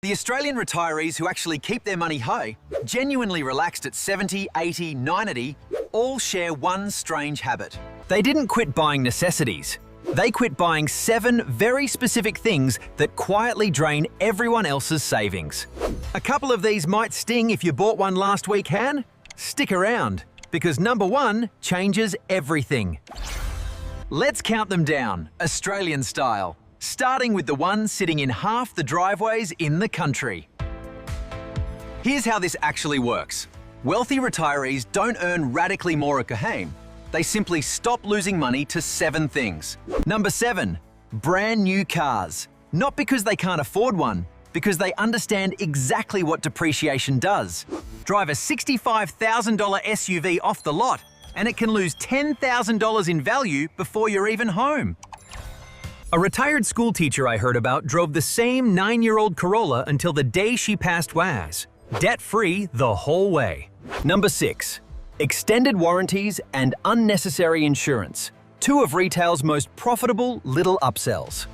The Australian retirees who actually keep their money high, genuinely relaxed at 70, 80, 90, all share one strange habit. They didn't quit buying necessities. They quit buying 7 very specific things that quietly drain everyone else's savings. A couple of these might sting if you bought one last week, Han? Stick around, because number 1 changes everything. Let's count them down, Australian style, starting with the one sitting in half the driveways in the country. Here's how this actually works. Wealthy retirees don't earn radically more a kahame. They simply stop losing money to 7 things. Number 7, brand new cars. Not because they can't afford one, because they understand exactly what depreciation does. Drive a $65,000 SUV off the lot, and it can lose $10,000 in value before you're even home. A retired school teacher I heard about drove the same 9-year-old Corolla until the day she passed WAS. Debt-free the whole way. Number 6. Extended warranties and unnecessary insurance. 2 of retail's most profitable little upsells.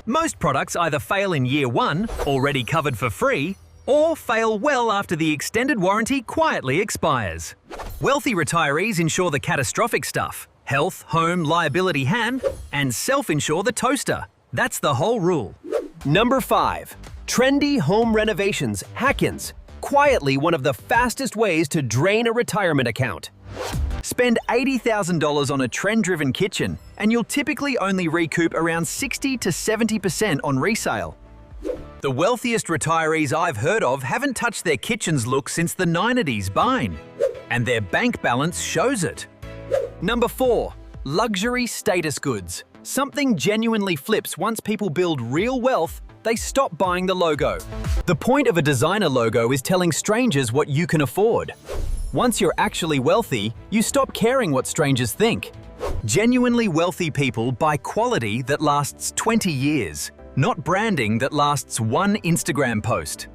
Most products either fail in year 1, already covered for free, or fail well after the extended warranty quietly expires. Wealthy retirees insure the catastrophic stuff, health, home, liability, Han, and self-insure the toaster. That's the whole rule. Number 5. Trendy home renovations, hack-ins. Quietly one of the fastest ways to drain a retirement account. Spend $80,000 on a trend-driven kitchen, and you'll typically only recoup around 60 to 70% on resale. The wealthiest retirees I've heard of haven't touched their kitchen's look since the 90s bine, and their bank balance shows it. Number 4. Luxury status goods. Something genuinely flips once people build real wealth. They stop buying the logo. The point of a designer logo is telling strangers what you can afford. Once you're actually wealthy, you stop caring what strangers think. Genuinely wealthy people buy quality that lasts 20 years, not branding that lasts 1 Instagram post.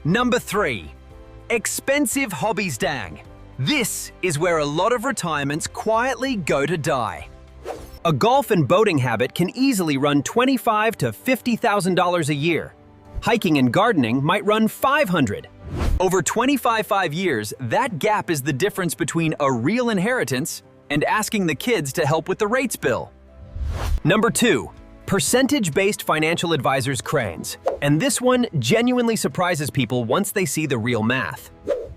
Number 3. Expensive hobbies dang. This is where a lot of retirements quietly go to die. A golf and boating habit can easily run $25,000 to $50,000 a year. Hiking and gardening might run $500,000. Over 25 years, that gap is the difference between a real inheritance and asking the kids to help with the rates bill. Number 2. Percentage-based financial advisors cranes. And this one genuinely surprises people once they see the real math.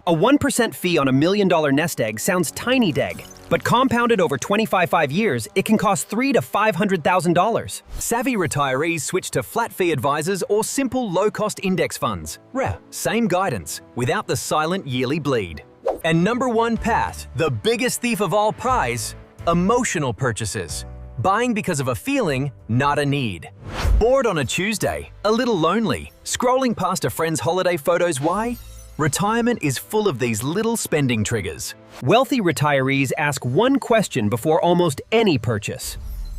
A 1% fee on $1 million nest egg sounds tiny deg, but compounded over 25 years, it can cost $300,000 to $500,000. Savvy retirees switch to flat fee advisors or simple low-cost index funds. Same guidance, without the silent yearly bleed. And number 1 path, the biggest thief of all prize, emotional purchases. Buying because of a feeling, not a need. Bored on a Tuesday, a little lonely, scrolling past a friend's holiday photos, why? Retirement is full of these little spending triggers. Wealthy retirees ask one question before almost any purchase.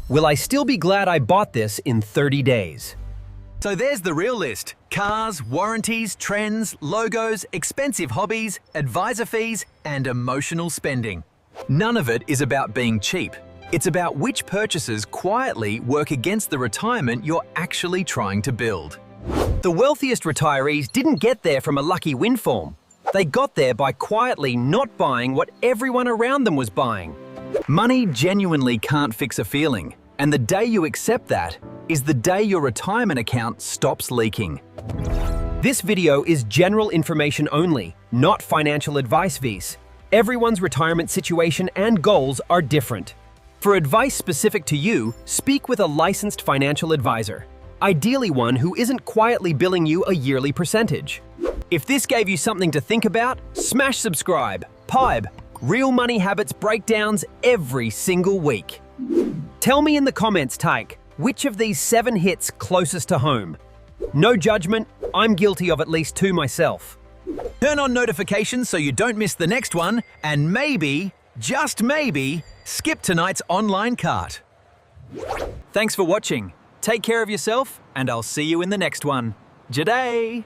Will I still be glad I bought this in 30 days? So there's the real list. Cars, warranties, trends, logos, expensive hobbies, advisor fees, and emotional spending. None of it is about being cheap. It's about which purchases quietly work against the retirement you're actually trying to build. The wealthiest retirees didn't get there from a lucky windfall. They got there by quietly not buying what everyone around them was buying. Money genuinely can't fix a feeling, and the day you accept that is the day your retirement account stops leaking. This video is general information only, not financial advice vis. Everyone's retirement situation and goals are different. For advice specific to you, speak with a licensed financial advisor. Ideally one who isn't quietly billing you a yearly percentage. If this gave you something to think about, smash subscribe. Pibe, real money habits breakdowns every single week. Tell me in the comments, Tyke, which of these 7 hits closest to home? No judgment, I'm guilty of at least 2 myself. Turn on notifications so you don't miss the next one, and maybe, just maybe, skip tonight's online cart. Thanks for watching. Take care of yourself, and I'll see you in the next one. G'day!